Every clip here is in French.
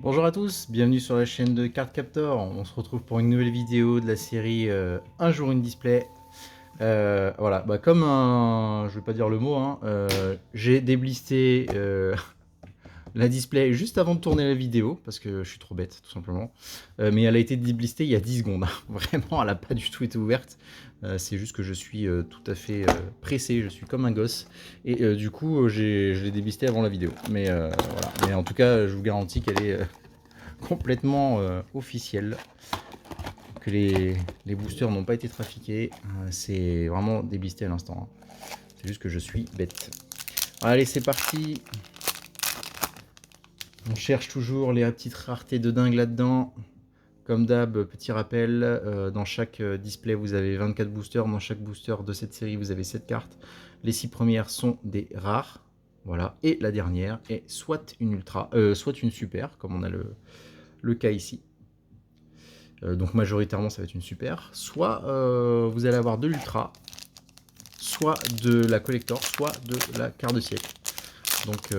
Bonjour à tous, bienvenue sur la chaîne de Card Captor. On se retrouve pour une nouvelle vidéo de la série Un jour une display. Voilà, comme un... je vais pas dire le mot, hein, j'ai déblisté la display juste avant de tourner la vidéo, parce que je suis trop bête tout simplement. Mais elle a été déblistée il y a 10 secondes, vraiment elle n'a pas du tout été ouverte. C'est juste que je suis tout à fait pressé, je suis comme un gosse. Et du coup je l'ai déblistée avant la vidéo. Mais voilà, mais en tout cas je vous garantis qu'elle est complètement officielle, que les boosters n'ont pas été trafiqués. C'est vraiment déblisté à l'instant, hein. C'est juste que je suis bête. Allez, c'est parti. On cherche toujours les petites raretés de dingue là-dedans. Comme d'hab, petit rappel, dans chaque display vous avez 24 boosters. Dans chaque booster de cette série vous avez 7 cartes. Les 6 premières sont des rares. Voilà. Et la dernière est soit une ultra, soit une super, comme on a le cas ici. Donc majoritairement ça va être une super. Soit vous allez avoir de l'ultra, soit de la collector, soit de la quart de siècle. Donc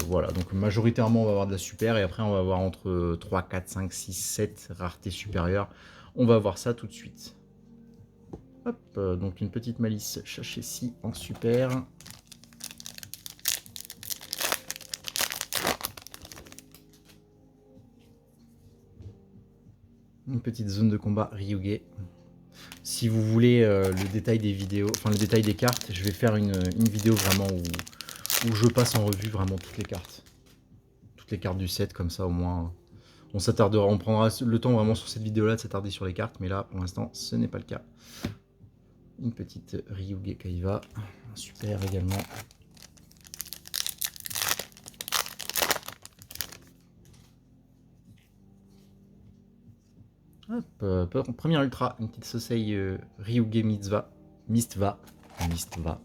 voilà, donc majoritairement on va avoir de la super et après on va avoir entre 3, 4, 5, 6, 7 raretés supérieures. On va voir ça tout de suite. Hop, donc une petite malice Chachessi en super. Une petite zone de combat Ryuge. Si vous voulez le détail des vidéos, enfin le détail des cartes, je vais faire une vidéo vraiment où je passe en revue vraiment toutes les cartes. Toutes les cartes du set, comme ça au moins on s'attardera, on prendra le temps vraiment sur cette vidéo là de s'attarder sur les cartes, mais là pour l'instant ce n'est pas le cas. Une petite Ryuge Kaiva, super également. Hop, première ultra, une petite Sosei Ryuge Mistva,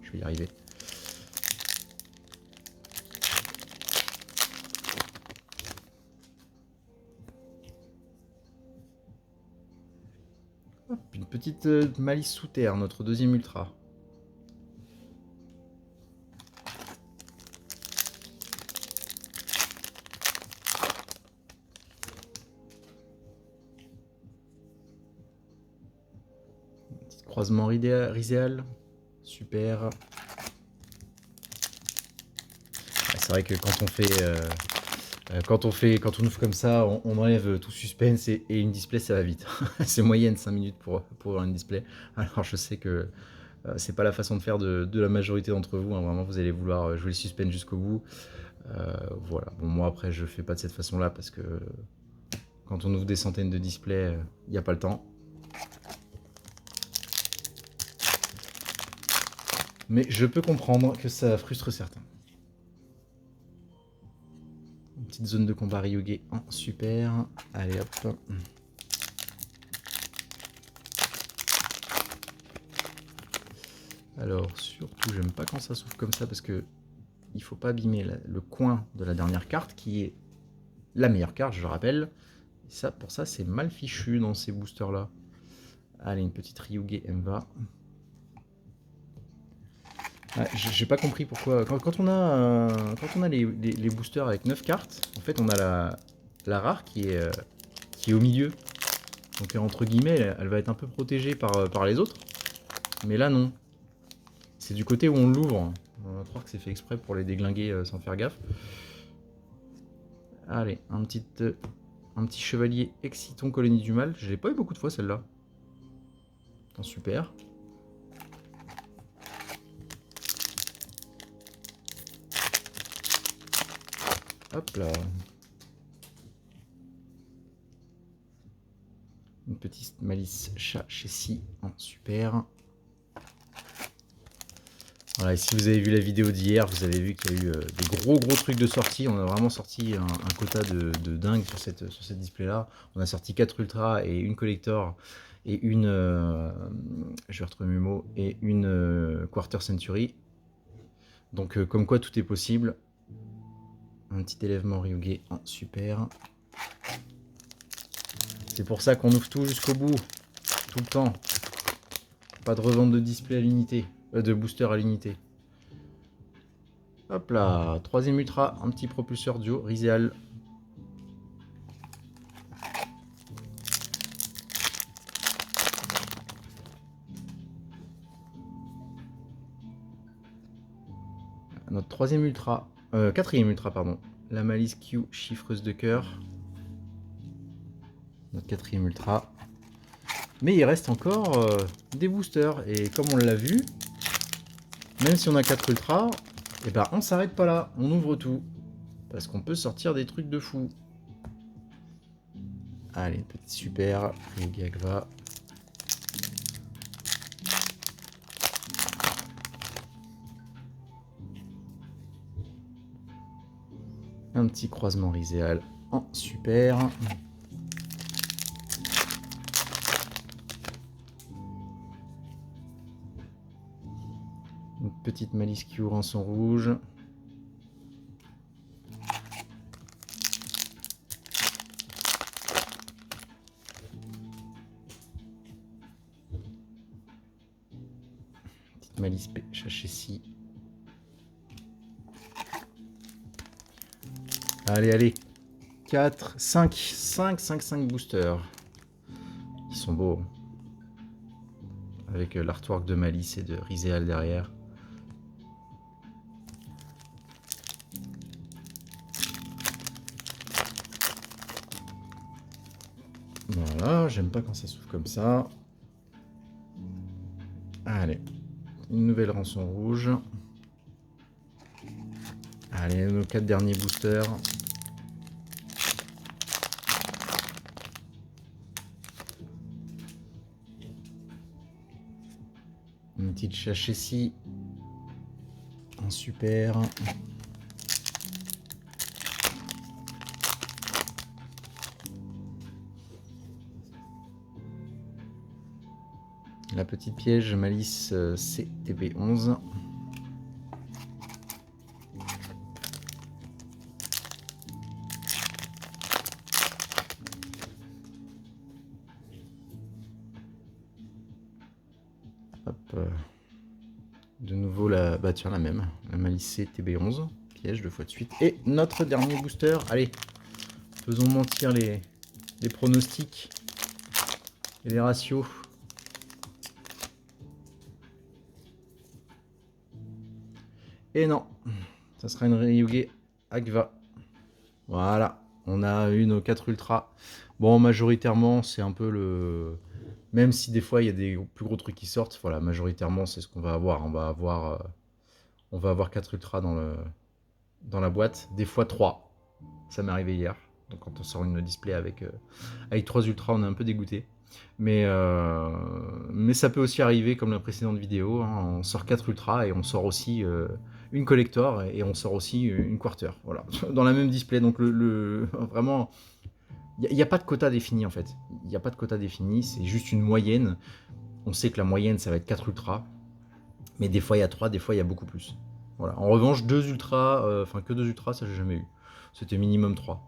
je vais y arriver. Hop, une petite Malice sous terre, notre deuxième ultra. Petit croisement Riséal, super. C'est vrai que quand on ouvre comme ça, on enlève tout suspense et une display ça va vite. C'est moyenne 5 minutes pour une display. Alors je sais que c'est pas la façon de faire de la majorité d'entre vous, hein. Vraiment vous allez vouloir jouer le suspense jusqu'au bout. Voilà, bon moi après je fais pas de cette façon là parce que quand on ouvre des centaines de displays, il n'y a pas le temps. Mais je peux comprendre que ça frustre certains. Une petite zone de combat Ryuge en super. Allez hop. Alors surtout j'aime pas quand ça s'ouvre comme ça parce que il faut pas abîmer le coin de la dernière carte qui est la meilleure carte, je le rappelle. Et ça, pour ça c'est mal fichu dans ces boosters là. Allez, une petite Ryuge Enva. Ah, j'ai pas compris pourquoi. Quand on a les boosters avec 9 cartes, en fait on a la rare qui est au milieu. Donc entre guillemets, elle va être un peu protégée par les autres. Mais là non. C'est du côté où on l'ouvre. On va croire que c'est fait exprès pour les déglinguer sans faire gaffe. Allez, un petit chevalier Exciton Colonie du Mal. Je l'ai pas eu beaucoup de fois celle-là. Super. Hop là. Une petite malice chat chez Si en super. Voilà, et si vous avez vu la vidéo d'hier, vous avez vu qu'il y a eu des gros trucs de sortie. On a vraiment sorti un quota de dingue sur cette display là. On a sorti 4 ultras et une collector et une, je vais retrouver mes mots, et une quarter century. Donc comme quoi tout est possible. Un petit élèvement Ryuge en super. C'est pour ça qu'on ouvre tout jusqu'au bout, tout le temps. Pas de revente de display à l'unité, de booster à l'unité. Hop là, troisième ultra, un petit propulseur duo, Riséal. troisième ultra, quatrième ultra, pardon. La Malice Q, chiffreuse de cœur. Notre quatrième ultra. Mais il reste encore des boosters. Et comme on l'a vu, même si on a 4 ultras, et ben on s'arrête pas là. On ouvre tout. Parce qu'on peut sortir des trucs de fou. Allez, petit super. Ryugagva. Un petit croisement Rizéal en super. Une petite Malice Q rançon rouge. Petite Malice P, Chachessi. Allez, allez. 4, 5 boosters. Ils sont beaux. Avec l'artwork de Malice et de Rizéal derrière. Voilà, j'aime pas quand ça s'ouvre comme ça. Allez, une nouvelle rançon rouge. Allez, nos 4 derniers boosters. Une petite Chachessi en super. La petite piège Malice CTB11. Hop. De nouveau la, bah tiens, la même, la Malice CTB11, piège 2 fois de suite. Et notre dernier booster, allez, faisons mentir les pronostics et les ratios. Et non, ça sera une Ryugagva. Voilà, on a eu nos 4 ultras. Bon, majoritairement, c'est un peu le... Même si des fois, il y a des plus gros trucs qui sortent, voilà, majoritairement, c'est ce qu'on va avoir. On va avoir 4 ultras dans la boîte. Des fois 3. Ça m'est arrivé hier. Donc quand on sort une display avec 3 ultras, on est un peu dégoûté. Mais ça peut aussi arriver comme la précédente vidéo. Hein, on sort 4 ultras et on sort aussi une collector et on sort aussi une quarter. Voilà, dans la même display. Donc vraiment, il n'y a pas de quota défini en fait. Il n'y a pas de quota défini, c'est juste une moyenne. On sait que la moyenne ça va être 4 ultras. Mais des fois il y a 3, des fois il y a beaucoup plus. Voilà. En revanche, 2 ultras, enfin que 2 ultras, ça j'ai jamais eu. C'était minimum 3.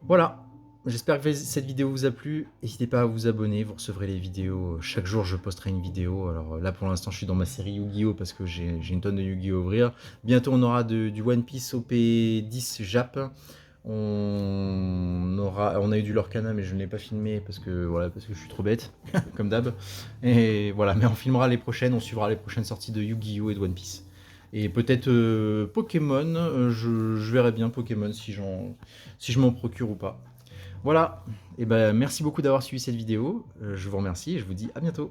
Voilà. J'espère que cette vidéo vous a plu. N'hésitez pas à vous abonner, vous recevrez les vidéos. Chaque jour, je posterai une vidéo. Alors là, pour l'instant, je suis dans ma série Yu-Gi-Oh! Parce que j'ai une tonne de Yu-Gi-Oh! À ouvrir. Bientôt, on aura du One Piece OP10 Jap. On a eu du Lorcana, mais je ne l'ai pas filmé parce que je suis trop bête, comme d'hab. Et voilà, mais on filmera les prochaines, on suivra les prochaines sorties de Yu-Gi-Oh! Et de One Piece. Et peut-être Pokémon, je verrai bien Pokémon si je m'en procure ou pas. Voilà, et ben merci beaucoup d'avoir suivi cette vidéo, je vous remercie et je vous dis à bientôt.